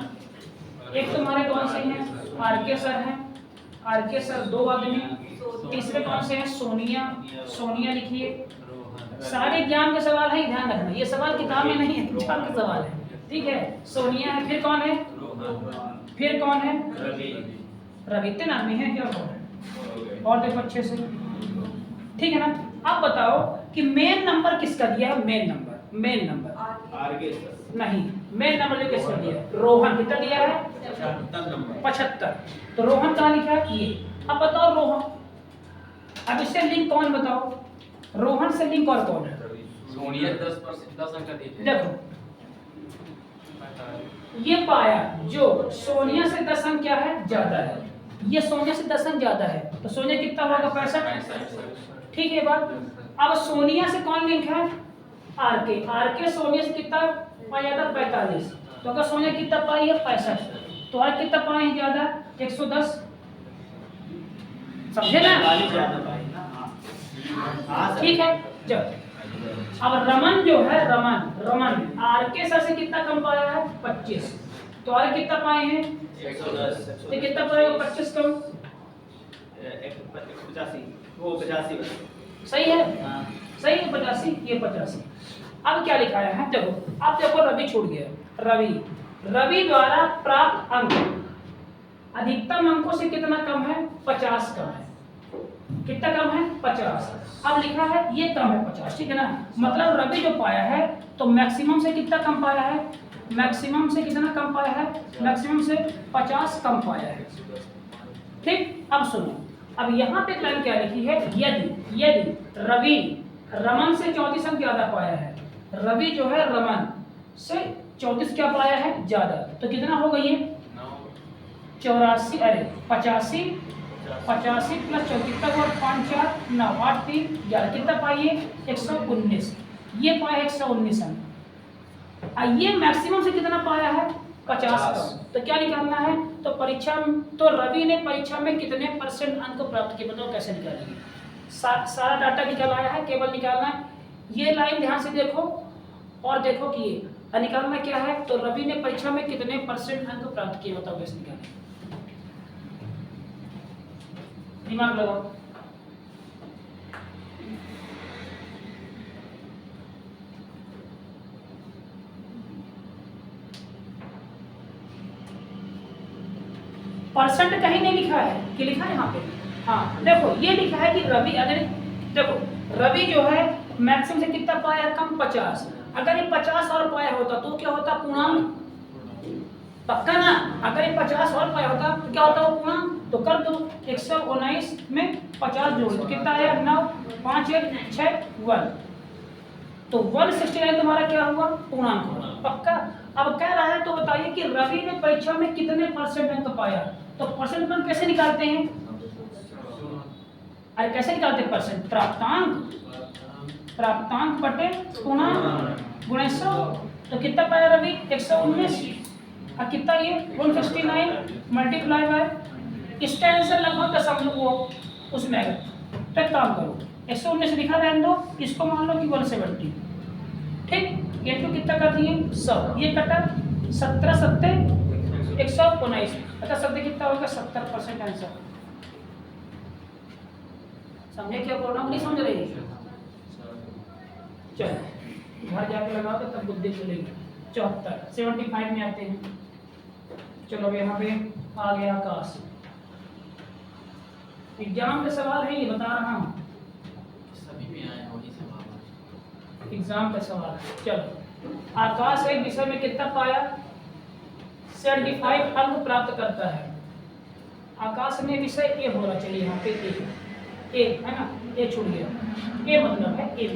एक तुम्हारे कौन से हैं आर के सर हैं आर के सर 2 आदमी तीसरे कौन से हैं सोनिया लिखिए सारे ज्ञान के सवाल है ध्यान रखना ये सवाल किताब में नहीं है एग्जाम के सवाल है ठीक है सोनिया है फिर कौन है रवि इतने आदमी हैं क्या और देखो अच्छे से ठीक है ना अब बताओ कि मेन नंबर किसका दिया है मेन नंबर आगे सर नहीं मेन नंबर किसका दिया है रोहन कितना दिया है 75 तो रोहन कहाँ लिखा है ये अब बताओ रोहन अब इससे लिंक कौन बताओ रोहन से लिंक और कौन है सोनिया 10 अंक दिए थे देखो ये पाया जो सोनिया से 10 अंक क्या है ज्यादा है ये सोनिया से 10 अंक ज्यादा है तो सोनिया कितना होगा 65 ठीक है बात अब सोनिया से कौन लिंक है आर के सोनिया से कितना पाया जाता 45 तो अगर सोनिया कितना पाई है 65, तो और कितना पाए हैं ज़्यादा 110, समझे ना? वाली ज्यादा पाई ना। हाँ सर। ठीक है। चल अब रमन जो है, रमन आर के सर से कितना कम पाया है 25, तो और कितना पाए हैं 110, तो कितना पाएगा 25 कम, 85, वो 85 सही है, हाँ। सही है 85, ये 85। अब क्या लिखाया है देखो, अब देखो रवि छूट गया, रवि द्वारा प्राप्त अंक अधिकतम अंकों से कितना कम है 50 कम है, कितना कम है 50। अब लिखा है ये कम है 50, ठीक है ना, मतलब रवि जो पाया है तो मैक्सिमम से कितना कम पाया है, मैक्सिमम से कितना कम पाया है, मैक्सिमम से 50 कम पाया है। ठीक, अब सुनो, अब यहाँ पे लाइन क्या लिखी है, यदि रवि रमन से 34 अंक ज्यादा पाया है, रवि जो है रमन से 34 क्या पाया है ज्यादा, तो कितना होगा ये 84, अरे 85 प्लस 34 और 5 4 9 8 3 11, कितना पाइए 119, ये पाया 119 अंक। ये मैक्सिमम से कितना पाया है 50 कम, तो क्या निकालना है, तो परीक्षा तो रवि ने परीक्षा में कितने % अंक प्राप्त किए, बताओ कैसे निकालेंगे, सारा डाटा निकल आया है, केवल निकालना है, ये लाइन ध्यान से देखो और देखो कि ये निकालना क्या है, तो रवि ने परीक्षा में कितने % अंक प्राप्त किए, बताओ कैसे निकालेंगे, दिमाग लगाओ। परसेंट कहीं नहीं लिखा है, कि लिखा है यहाँ पे, हाँ देखो ये लिखा है कि रवि, अगर देखो रवि जो है मैक्सिमम से कितना पाया कम 50, अगर ये 50 और पाया होता तो क्या होता पूर्णांक, पक्का ना, अगर ये 50 और पाया होता तो क्या होता वो पूर्णांक, तो कर दो 119 में 50 जोड़ दो, कितना आया 9 5 1 6 1, तो 169 तुम्हारा क्या हुआ पूर्णांक हुआ, पक्का। अब कह रहा है तो बताइए कि रवि ने परीक्षा में कितने % अंक पाया, तो परसेंट अंक कैसे निकालते हैं, अरे कैसे निकालते हैं परसेंट, प्राप्तांक बटे पूर्णांक गुणे 100, तो कितना पाया रवि 119, और कितना ये 169 मल्टीप्लाई बाय, इसका आंसर लगभग दशमलव वो उसमें आएगा, तब काम करो 119 लिखा रहने दो, इसको मान लो कि 170, ठीक, ये तो कितना कर दिए 100, ये कटा 17 7 119, अच्छा 70 कितना होगा 70% आंसर, समझे क्या बोल रहा हूँ, नहीं समझ रही, चलो घर जाके लगाओ तो तब बुद्धि चलेगी। 74 75 में आते हैं, चलो अब यहाँ पे आ गया आकाश, एग्जाम का सवाल है ये बता रहा हूँ, सभी में आया वही सवाल, एग्जाम का सवाल है। चलो आकाश एक विषय में कितना पाया 75 अंक प्राप्त करता है, आकाश में विषय ए होना चाहिए, यहाँ पे ए है ना, ए छूट गया, ए मतलब है ए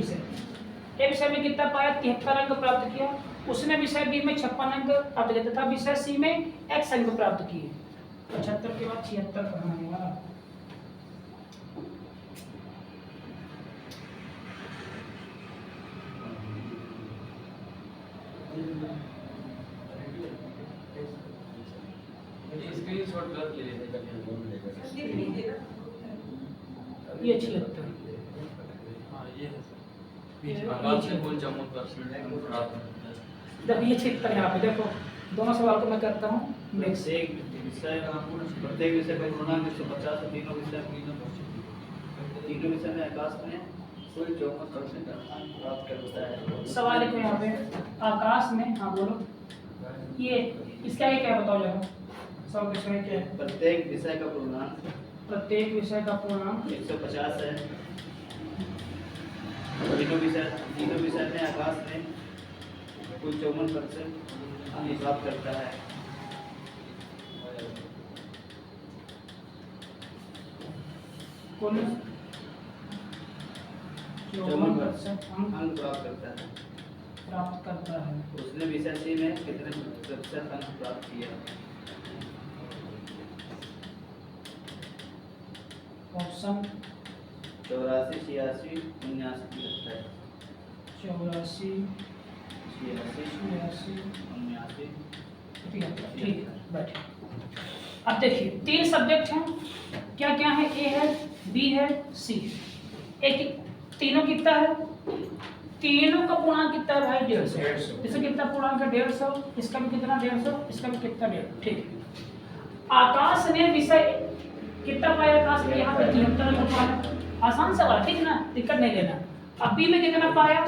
विषय में कितना पाया 73 अंक प्राप्त किया, उसने विषय बी में 56 अंक प्राप्त किया तथा विषय सी में x अंक प्राप्त किए, 75 के बाद 76 कहाँ है यार, स्क्रीनशॉट कर ले लेते लिख लीजिएगा। ये 76, हाँ ये है बीच आकाश से कुल 54% प्राप्त होता है। देखो ये 76 यहाँ पे देखो, दोनों सवाल को मैं करता हूँ मिक्स, प्रत्येक विषय का पूर्णांक 150 तीनों विषय में आकाश ने कुल 54% अंक प्राप्त करता है। सवाल लिखो यहाँ पे, आकाश ने, हाँ बोलो, ये इसका ये क्या बताओ जरा, सब विषय क्या है, प्रत्येक विषय का पूर्णांक प्रत्येक विषय का पूर्णांक 150 है, तीनों विषय में आकाश ने कुल 54% अंक प्राप्त करता है। कुल 54% अंक प्राप्त करता है। प्राप्त करता है, उसने विषय सी में कितने प्रतिशत अंक प्राप्त किया? ऑप्शन 84 86 79 75 84 86 ठीक है बैठे। अब देखिए 3 सब्जेक्ट हैं, क्या क्या है, ए है, बी है, सी है। एक तीनों कितना है, तीनों का पूर्णांक कितना है भाई 150। इसका कितना पूर्णांक है 150, इसका भी कितना 150, इसका भी कितना 150। ठीक है। आकाश ने विषय कितना पाया, आकाश ने यहाँ पे 73 नंबर पाया। आसान सवाल, ठीक है ना, दिक्कत नहीं लेना। अब बी में कितना पाया,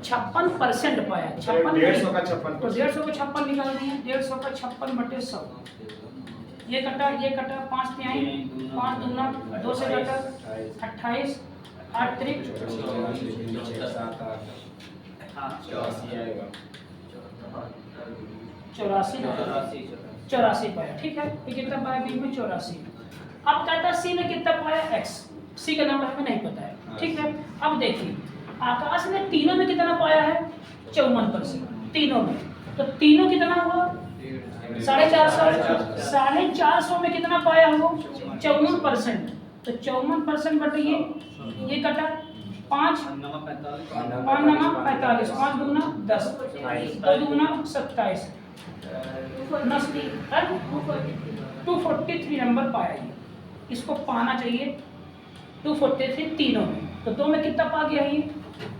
56% पाया। 56 150 का 56%। तो 150 को 56 निकाल दिए, 150 का 56/100। ये कटा 5 तिहाई, 5 दूना 2 से कटा 28, 8 त्रिक 84 पाया। ठीक है, ये कितना पाया बी में 84। अब कहता सी में कितना पाया एक्स, सी का नंबर हमें नहीं पता है। ठीक है, अब देखिए आकाश ने तीनों में कितना पाया है 54%, तीनों में। तो तीनों कितना हुआ 450, 450 में कितना पाया हो 54%। तो 54% बटे ये कटा 5 45, 5 दूना 10, 2 दूना 27, 243 नंबर पाया। ये इसको पाना चाहिए 243 तीनों में। तो 2 में कितना पा गया ये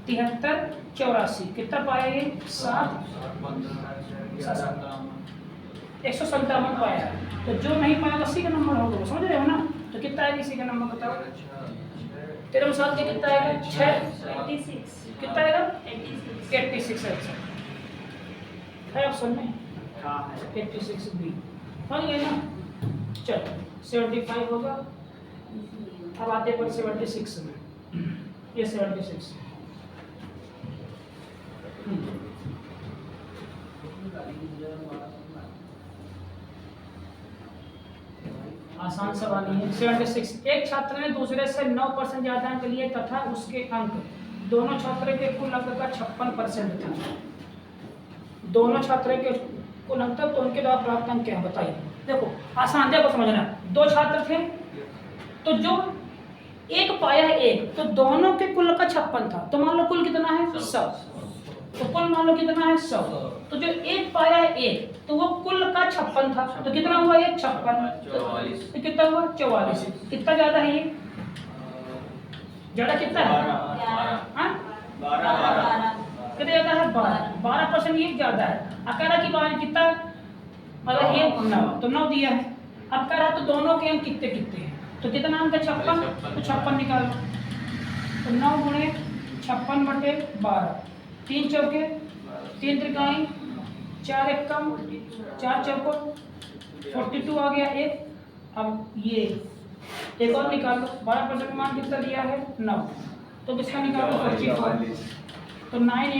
73, 84 कितना पाया ये 157 पाया। तो जो नहीं पाया सी का नंबर होगा, समझ रहे हो ना। तो कितना आएगा सी का नंबर बताओ, 13 में 7 के कितना आएगा 6, 86 कितना आएगा 86 है ऑप्शन में। हाँ 86 बी समझ गए ना। चलो 75 होगा। अब आते पर 76 में, ये 76 आसान सवाल ही है। 76 एक छात्र ने दूसरे से 9% ज्यादा अंक लिए तथा उसके अंक दोनों छात्रों के कुल अंक का 56% था। दोनों छात्रों के कुल अंक तो उनके द्वारा प्राप्त अंक क्या है बताइए। देखो आसान, देखो समझना, 2 छात्र थे तो जो एक पाया है 1, तो दोनों के कुल का 56 था। तो मान लो कुल कितना है 100, तो कुल मान लो कितना है 100। तो जो एक पाया है 1, तो वो कुल का 56 था। तो कितना हुआ ये 56, तो कितना हुआ 44। कितना ज्यादा है ये, ज्यादा कितना है 12 कितना ज्यादा है 12% ये ज्यादा है। अकेला की बात कितना मतलब ये 9, तो 9 दिया है। अब कह रहा तो दोनों के अंक कितने कितने हैं, तो कितना अंक है 56, तो 56 निकालो। तो 9 गुणे 56/12, 3 चौके 3 त्रिकाई 4 एकम 4 चौकों 42 आ गया एक। अब ये एक और निकालो, 12% मान कितना दिया है 9, तो किसका निकालो 44। तो 9 ×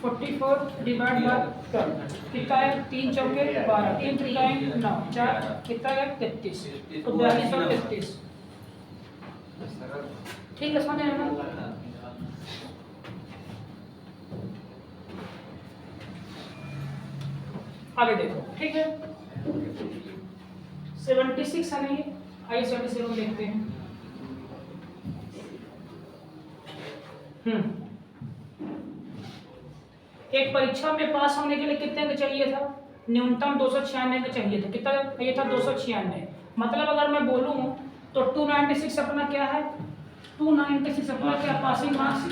44 डिवाइड बाय 12 कितना है 3 चौके 12, 3 त्रिकाई 9, 4 कितना है 33, तो 42 और 33। ठीक है समझ रहे हैं ना। आगे देखो, ठीक है 76 है नहीं, आइए 77 देखते हैं। एक परीक्षा में पास होने के लिए कितने का चाहिए था, न्यूनतम 296 का चाहिए था। कितना ये था 296। मतलब अगर मैं बोलूं तो 296 अपना क्या है, 296 अपना क्या पासिंग मार्क्स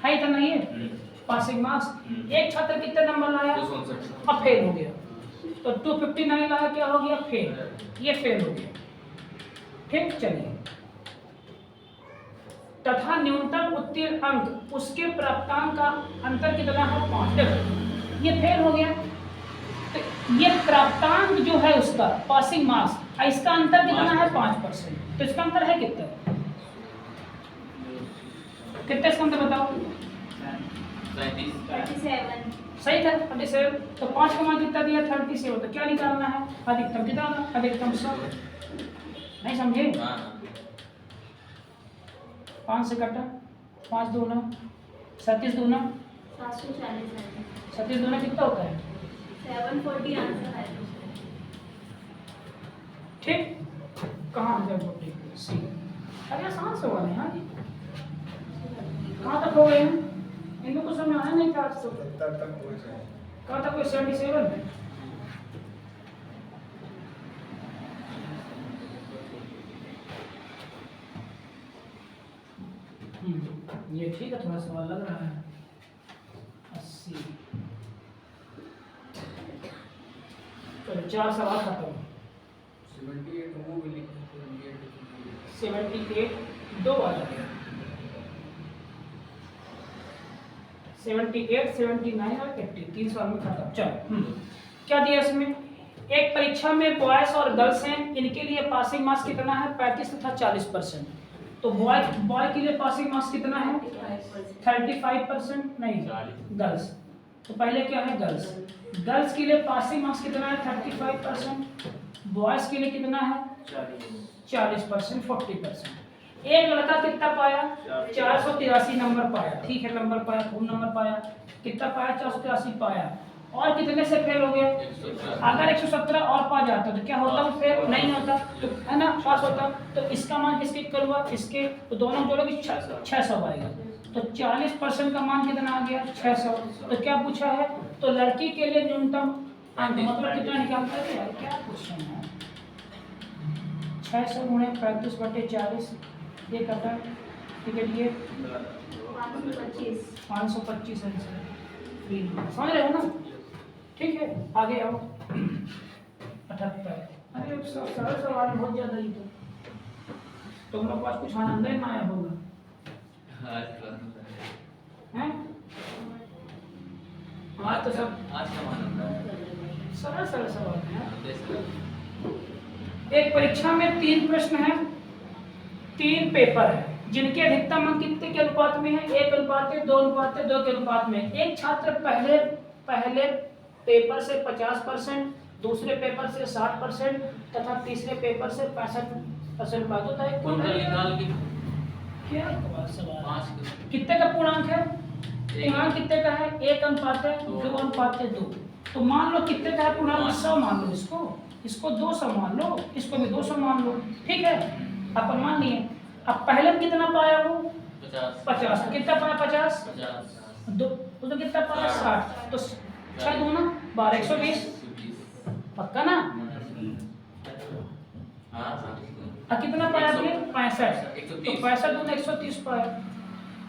है, इतना नहीं है पासिंग मार्क्स। एक छात्र कितने नंबर लाया, अब फेल हो गया। तो 259 लाया, क्या हो गया फेल, ये फेल हो गया। ठीक चलिए, तथा न्यूनतम उत्तीर्ण अंक उसके प्राप्तांक का अंतर कितना है 5। देखो ये फेल हो गया, तो ये प्राप्तांक जो है उसका पासिंग मार्क्स, इसका अंतर कितना है 5%। तो इसका अंतर है कितना, कितना इसका अंतर बताओ। 37 सही था 37। तो 5 का मान कितना दिया 37। तो क्या निकालना है अधिकतम, कितना अधिकतम 100। नहीं समझे, 5 से कटा 5 दूना 37 दूना 37 दूना कितना होता है 740 आंसर है। ठीक, कहाँ जब सी, अरे आसान सवाल है। हाँ जी, कहाँ तक हो गए हैं इनको कुछ समझ आया नहीं था आज तो 77 तक पहुंच गए। कहा था कोई 77 ये ठीक है, थोड़ा सवाल लग रहा है 80। चलो 4 सवाल खत्म। 78 वो भी लिखा 78 दो आ जाएगा 78, 79 और 80 3 सवाल में खत्म। चलो क्या दिया इसमें? एक परीक्षा में बॉयज और गर्ल्स हैं, इनके लिए पासिंग मार्क्स कितना है? 35 तथा 40%। तो बॉय के लिए पासिंग मार्क्स कितना है? 35%। नहीं, गर्ल्स। तो पहले क्या है? गर्ल्स के लिए पासिंग मार्क्स कितना है? 35%। बॉयज के लिए कितना है? 40%, 40%। एक लड़का कितना पाया? 483 नंबर पाया। ठीक है, नंबर पाया, खूब नंबर पाया। कितना पाया? 483 पाया। और कितने से फेल हो गया? अगर 117 और पा जाता तो क्या होता? फेल नहीं होता, तो है ना, पास होता। तो इसका मान किसके इक्वल हुआ? इसके। तो दोनों जोड़ोगे 600 आएगा। तो 40% का मान कितना आ गया? 600। तो क्या पूछा है? तो लड़की के लिए न्यूनतम अंक मतलब कितना निकालता है यार? क्या क्वेश्चन है? 600 गुणे 35/40 ये कटा। ठीक है, ये 525 आंसर समझ रहे हो ना? ठीक है, आगे आओ 78। अरे सरल सवाल बहुत ज्यादा ही तो तुम लोग पास कुछ आनंद ही ना आया होगा, हैं? हाँ तो सब आज का मानना सरल सरल सवाल है। एक परीक्षा में 3 प्रश्न हैं, 3 पेपर है, जिनके अधिकतम अंक कितने के अनुपात में है? 1:2, 2:2 के अनुपात में। एक छात्र पहले पेपर से 50%, दूसरे पेपर से 60% तथा तीसरे पेपर से 65% पास होता है। कुंडल निकाल के क्या सवाल? 5 कितने का पूर्णांक है? पूर्णांक कितने का है? 1:2 तो मान लो कितने का है पूर्णांक? 100 मान लो इसको 200 मान लो, इसको भी 200 मान लो। ठीक है, अपन मान लिए। अब पहले में कितना पाया वो? 50। तो कितना पाया? 50। तो कितना पाया? 60। तो 6 दूना 12, 120 पक्का ना? और कितना पाया आपने? 65। तो 65 दूना 130 पाया।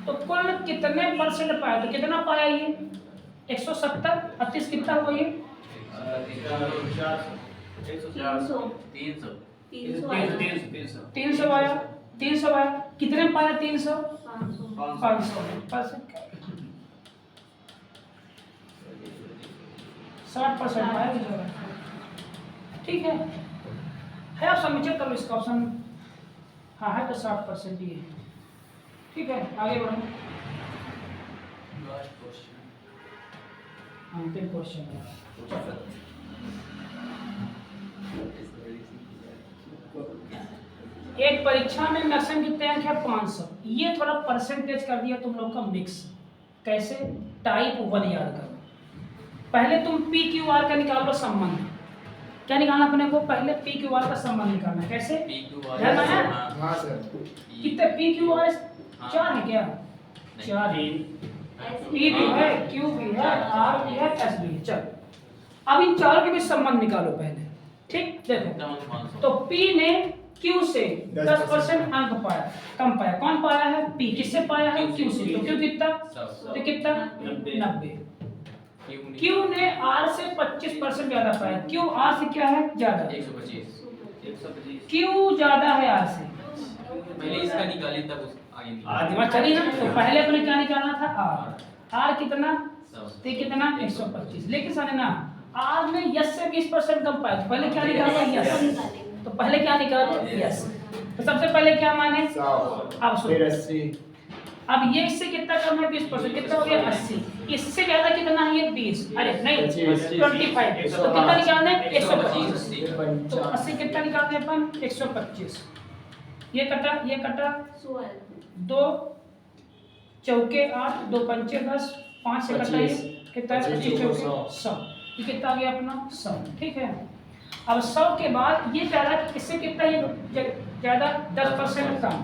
तो कुल कितने % पाया? तो कितना पाया ये? 170। 38 कितना हुआ ये? 300 आया। 300 आया। कितने में पाया? 300। 500। 60% पाया जगह। ठीक है, आप समझे करो इसका ऑप्शन। हाँ है तो 60% ही है। ठीक है, आगे बढ़ो। अंतिम क्वेश्चन है। एक परीक्षा में मैक्सिमम कितने अंक है? 500। ये थोड़ा परसेंटेज कर दिया तुम लोग का मिक्स। कैसे? टाइप 1 याद करो। पहले तुम PQR का निकाल लो संबंध। क्या निकालना अपने को? पहले PQR का संबंध निकालना। कैसे? ध्यान आया? हाँ सर। कितने PQR? 4 है क्या? 4 है। P भी है, Q भी है, R भी है, S भी है। चल अब इन चारों के बीच संबंध निकालो पहले। ठीक, देखो तो P ने Q से 10% अंक पाया, कम पाया। कौन पाया है? P। किससे पाया है? Q से। तो Q कितना? तो कितना? 90। Q ने R से 25% ज्यादा पाया। Q R से क्या है? ज्यादा। 125। Q ज्यादा है R से। पहले इसका निकाली तब उस आगे दिमाग चली ना? तो पहले अपने क्या निकालना था? R। R कितना? तो कितना? 125। लेकिन सारे ना R में यस से 20% कम पाया। तो पहले क्या निकाला? यस। तो पहले क्या निकालो? यस। तो सबसे पहले क्या माने? 100। अब सुनो, फिर 80। अब ये इससे कितना कम है? 20%। कितना हो गया? 80। इससे ज्यादा कितना है? ये 20। अरे नहीं, 25। तो कितना निकालना है? 125। तो 80 कितना निकालते हैं अपन? 125। ये कटा, ये कटा 2 चौके 8, 2 पंचे 10, 5 से कटा ये कितना है? 25 चौके 100। ये कितना आ गया अपना? 100। ठीक है, अब 100 के बाद ये कह रहा है कि इससे कितना ये ज्यादा 10% कम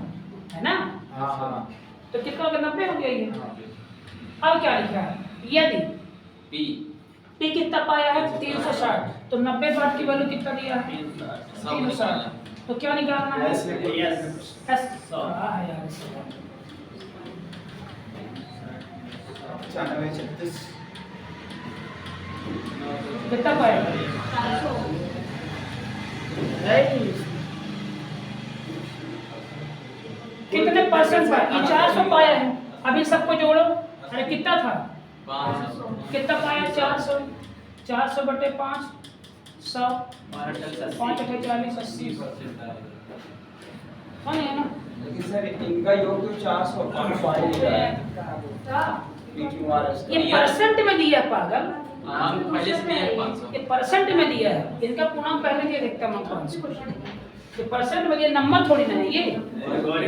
है ना? हाँ हाँ। तो कितना हो गया? 90 हो गया ये। अब क्या लिखा है, यदि पी पी कितना पाया है 360, तो 90 वाट की वैल्यू कितना दिया है 360, तो क्या निकालना है यस एस। हाँ यार, 96 कितना पाया कितने परसेंट पाया, ये 400 पाया है। अब इन सबको जोड़ो, अरे कितना था 500 कितना पाया 400, 400 बटे 5 100, 5 अठे 40 80, हाँ है ना। लेकिन सर इनका योग तो 405 पाएगा PQRS ये परसेंट में दिया है पागल, हम पहले से दिए 500 ये परसेंट में दिया है, इनका पूर्णांक पहले दिया देखता मैं 500, ये परसेंट में दिया, नंबर थोड़ी ना है ये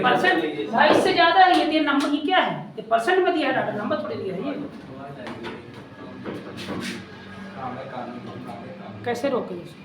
परसेंट भाई, इससे ज्यादा है ये नंबर, ये क्या है, ये परसेंट में दिया है डाटा, नंबर थोड़ी दिया है ये। काम है, काम है, काम है। कैसे रोके इसको?